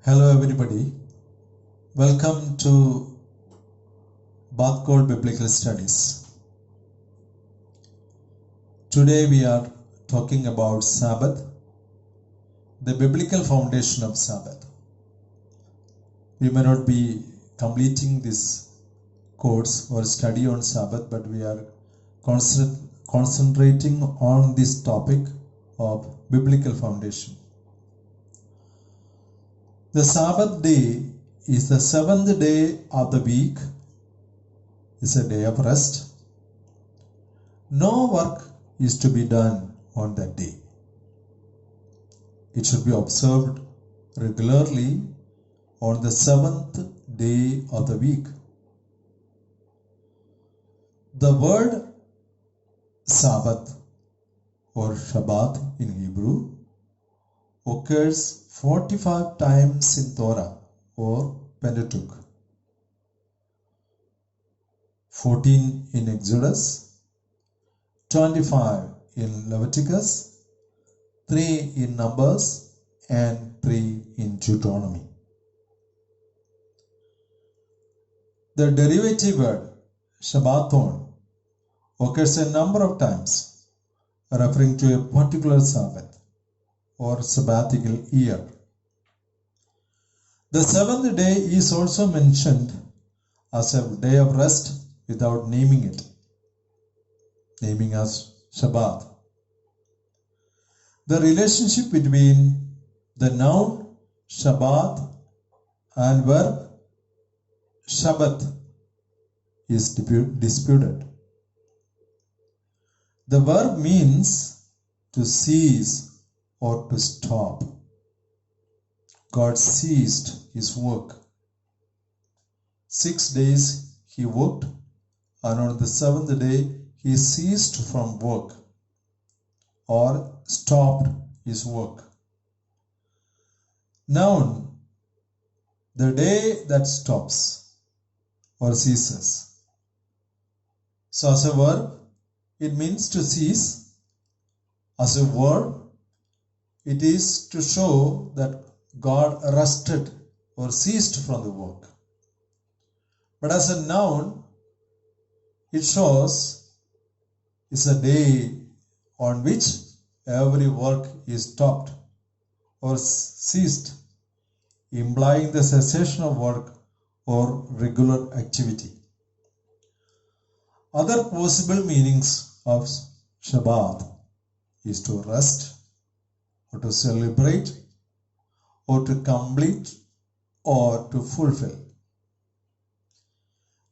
Hello everybody, welcome to Bathgold Biblical Studies. Today we are talking about Sabbath, the biblical foundation of Sabbath. We may not be completing this course or study on Sabbath, but we are concentrating on this topic of biblical foundation. The Sabbath day is the seventh day of the week. It's a day of rest. No work is to be done on that day. It should be observed regularly on the seventh day of the week. The word Sabbath or Shabbat in Hebrew occurs 45 times in Torah or Pentateuch, 14 in Exodus, 25 in Leviticus, 3 in Numbers, and 3 in Deuteronomy. The derivative word Shabbaton occurs a number of times, referring to a particular Sabbath or sabbatical year. The seventh day is also mentioned as a day of rest without naming it, naming as Shabbat. The relationship between the noun Shabbat and verb Shabbat is disputed. The verb means to cease or to stop. God ceased his work. 6 days he worked, and on the seventh day he ceased from work or stopped his work. Noun, the day that stops or ceases. So as a verb, it means to cease. As a word, it is to show that God rested or ceased from the work. But as a noun, it shows it's a day on which every work is stopped or ceased, implying the cessation of work or regular activity. Other possible meanings of Shabbat is to rest, or to celebrate, or to complete, or to fulfill.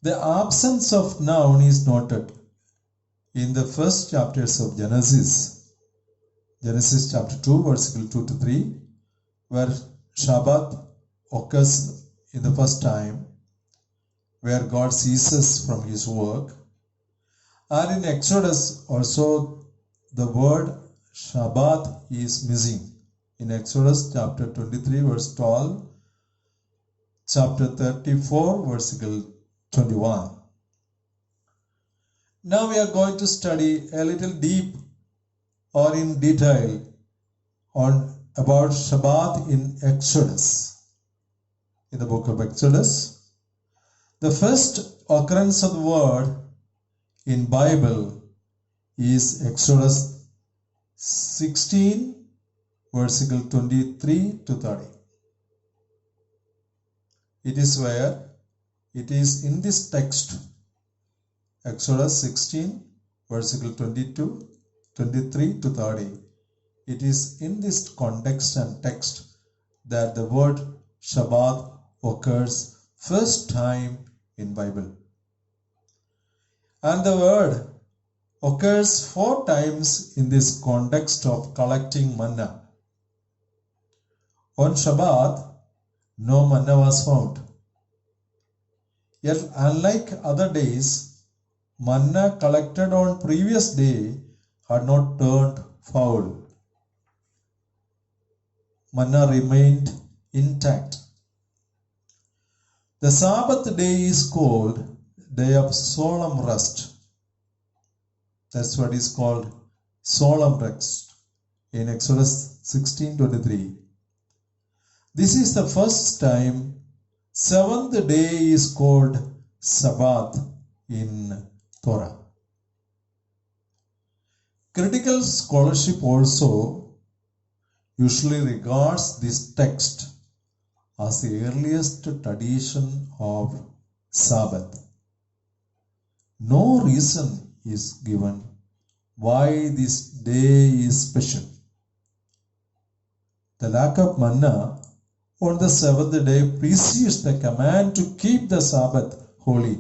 The absence of noun is noted in the first chapters of Genesis chapter 2, verses 2 to 3, where Shabbat occurs in the first time, where God ceases from his work. And in Exodus also the word Shabbat is missing. In Exodus chapter 23 verse 12, chapter 34 verse 21. Now we are going to study a little deep or in detail about Shabbat in Exodus. In the book of Exodus, the first occurrence of the word in Bible is Exodus 16 verses 23 to 30. It is where it is in this text, Exodus 16 verses 22, 23 to 30. It is in this context and text that the word Shabbat occurs first time in Bible. And the word occurs 4 times in this context of collecting manna. On Shabbat, no manna was found. Yet, unlike other days, manna collected on previous day had not turned foul. Manna remained intact. The Sabbath day is called day of solemn rest. That's what is called solemn rest in Exodus 16:23. This is the first time seventh day is called Sabbath in Torah. Critical scholarship also usually regards this text as the earliest tradition of Sabbath. No reason is given why this day is special. The lack of manna on the seventh day precedes the command to keep the Sabbath holy.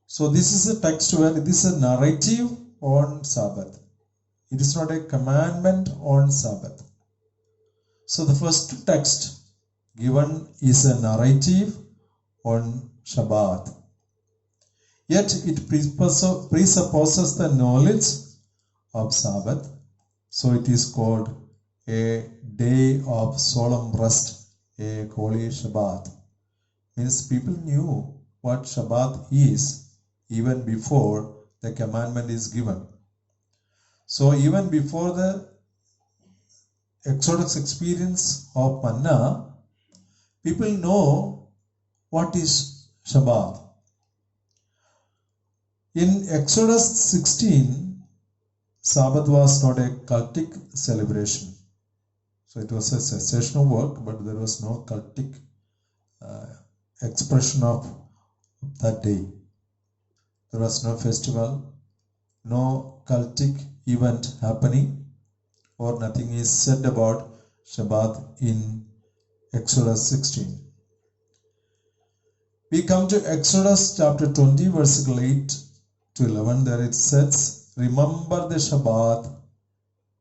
So this is a text where this is a narrative on Sabbath. It is not a commandment on Sabbath. So the first text given is a narrative on Shabbat. Yet it presupposes the knowledge of Sabbath. So it is called a day of solemn rest, a holy Shabbat. Means people knew what Shabbat is even before the commandment is given. So even before the Exodus experience of manna, people know what is Shabbat. In Exodus 16, Sabbath was not a cultic celebration. So it was a cessational work, but there was no cultic expression of that day. There was no festival, no cultic event happening, or nothing is said about Shabbat in Exodus 16. We come to Exodus chapter 20, verse 8 to 11. There it says, remember the Shabbat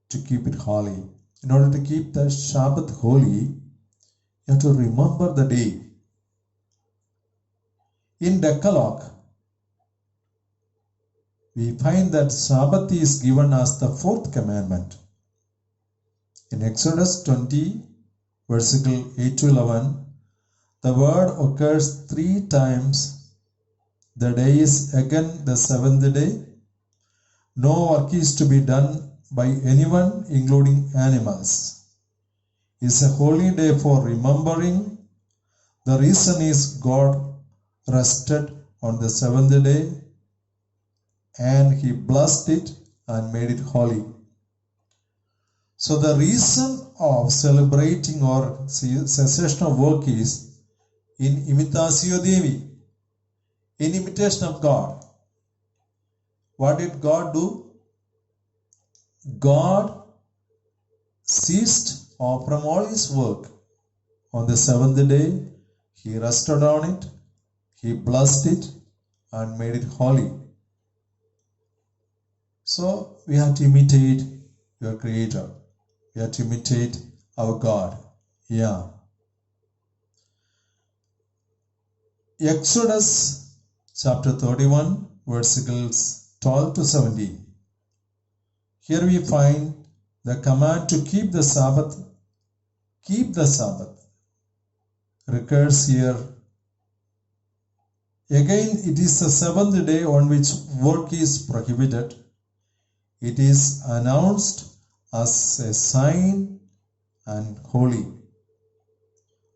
to keep it holy. In order to keep the Shabbat holy, you have to remember the day. In Decalogue, we find that Sabbath is given as the fourth commandment. In Exodus 20, versicle 8 to 11, the word occurs 3 times. The day is again the seventh day. No work is to be done by anyone, including animals. It's a holy day for remembering. The reason is God rested on the seventh day and He blessed it and made it holy. So the reason of celebrating or cessation of work is in imitatio Dei, in imitation of God. What did God do? God ceased from all His work. On the seventh day, He rested on it, He blessed it and made it holy. So we have to imitate your Creator. We have to imitate our God. Yeah. Exodus chapter 31, verses 12 to 17. Here we find the command to keep the Sabbath. Keep the Sabbath recurs here. Again, it is the seventh day on which work is prohibited. It is announced as a sign and holy.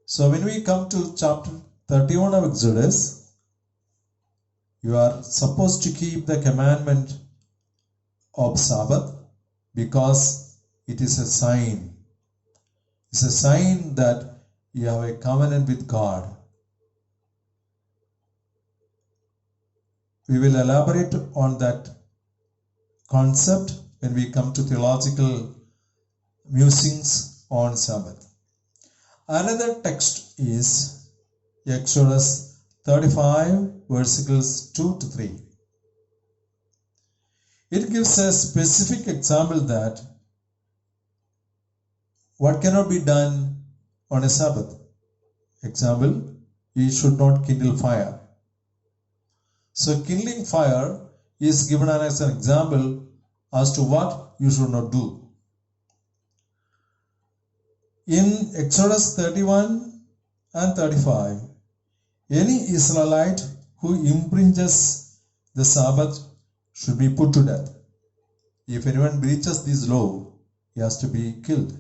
So when we come to chapter 31 of Exodus, you are supposed to keep the commandment of Sabbath because it is a sign. It's a sign that you have a covenant with God. We will elaborate on that concept when we come to theological musings on Sabbath. Another text is Exodus 35, verses 2 to 3. It gives a specific example that what cannot be done on a Sabbath. Example, you should not kindle fire. So kindling fire is given as an example as to what you should not do. In Exodus 31 and 35, any Israelite who infringes the Sabbath should be put to death. If anyone breaches this law, he has to be killed.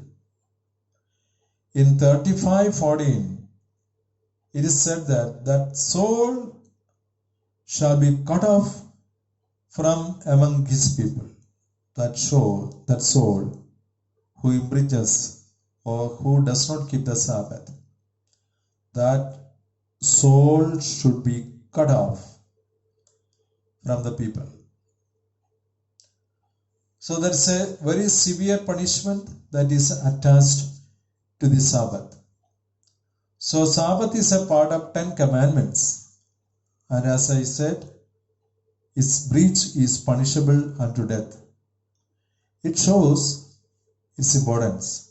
In 35:14, it is said that soul shall be cut off from among his people. That soul who infringes or who does not keep the Sabbath, that soul should be cut off from the people. So that's a very severe punishment that is attached to the Sabbath. So Sabbath is a part of 10 commandments, and as I said, its breach is punishable unto death. It shows its importance.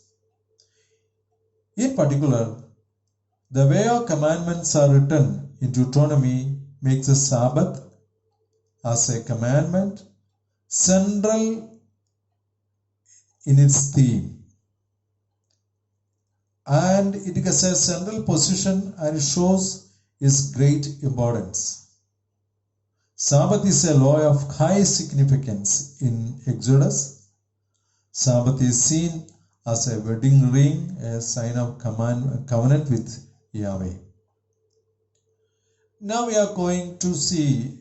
In particular, the way our commandments are written in Deuteronomy makes the Sabbath as a commandment central in its theme, and it has a central position and it shows its great importance. Sabbath is a law of high significance in Exodus. Sabbath is seen as a wedding ring, a sign of covenant with Yahweh. Now we are going to see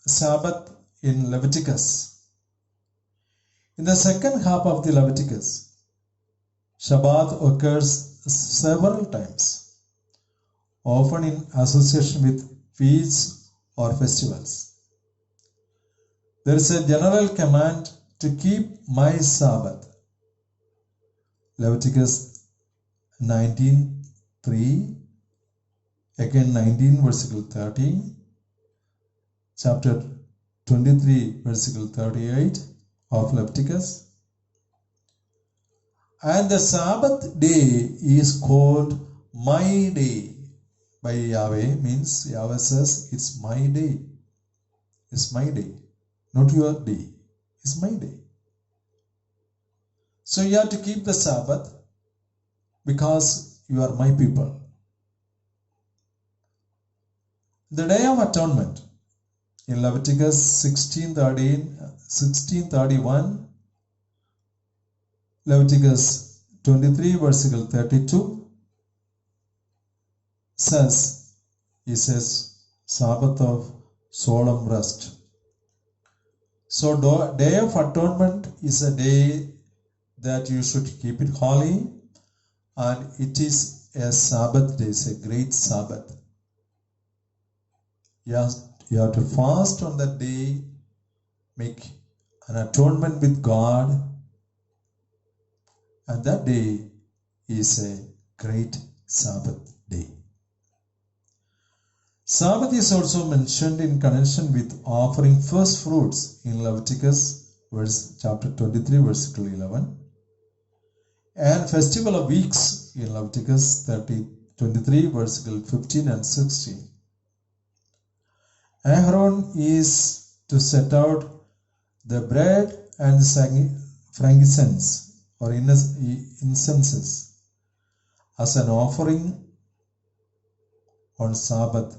Sabbath in Leviticus. In the second half of the Leviticus, Shabbat occurs several times, often in association with feasts or festivals. There is a general command to keep my Sabbath. Leviticus 19:3, again 19 versicle 13, chapter 23 versicle 38 of Leviticus. And the Sabbath day is called my day by Yahweh, means Yahweh says it's my day. It's my day, not your day. It's my day. So you have to keep the Sabbath because you are my people. The Day of Atonement in Leviticus 16:31, Leviticus 23 versicle 32 says, he says, Sabbath of solemn rest. So Day of Atonement is a day that you should keep it holy, and it is a Sabbath day, it's a great Sabbath. You have to fast on that day, make an atonement with God, and that day is a great Sabbath day. Sabbath is also mentioned in connection with offering first fruits in Leviticus chapter 23 verse 11, and Festival of Weeks in Leviticus 23 verse 15 and 16. Aaron is to set out the bread and the frankincense or incenses as an offering on Sabbath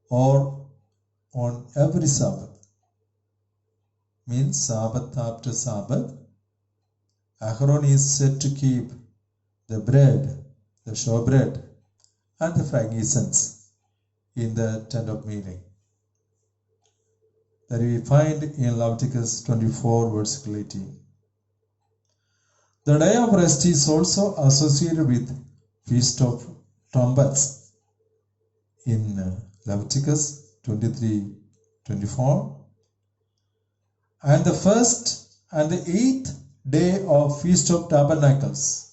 or on every Sabbath. Means Sabbath after Sabbath, Aaron is said to keep the bread, the showbread, and the frankincense in the tent of meeting. That we find in Leviticus 24 verse 18. The day of rest is also associated with Feast of Trumpets in Leviticus 23:24. And the first and the 8th day of Feast of Tabernacles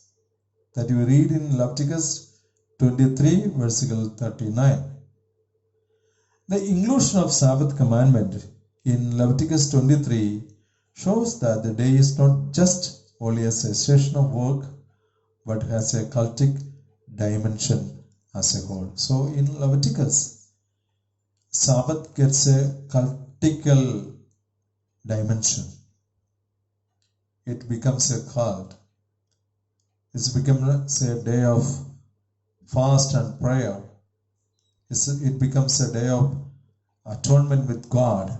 that you read in Leviticus 23 verse 39. The inclusion of Sabbath commandment in Leviticus 23 shows that the day is not just only a cessation of work, but has a cultic dimension as a whole. So in Leviticus, Sabbath gets a cultical dimension. It becomes a cult. It becomes a day of fast and prayer. It becomes a day of atonement with God.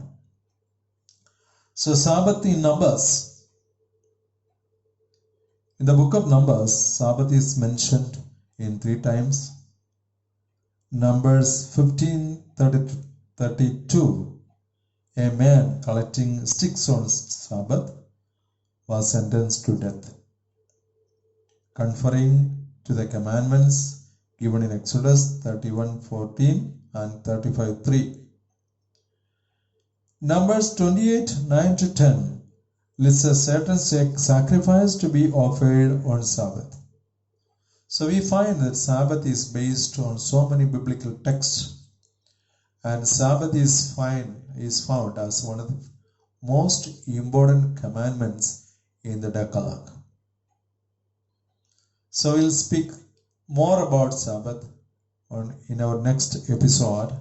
So Sabbath in Numbers In the book of Numbers, Sabbath is mentioned in 3 times. Numbers 15:32, a man collecting sticks on Sabbath was sentenced to death, conforming to the commandments given in Exodus 31:14 and 35:3. Numbers 28:9-10 lists a certain sacrifice to be offered on Sabbath. So we find that Sabbath is based on so many biblical texts, and Sabbath is found as one of the most important commandments in the Decalogue. So we'll speak more about Sabbath in our next episode.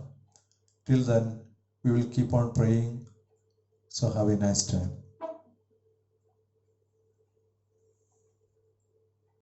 Till then, we will keep on praying. So have a nice time.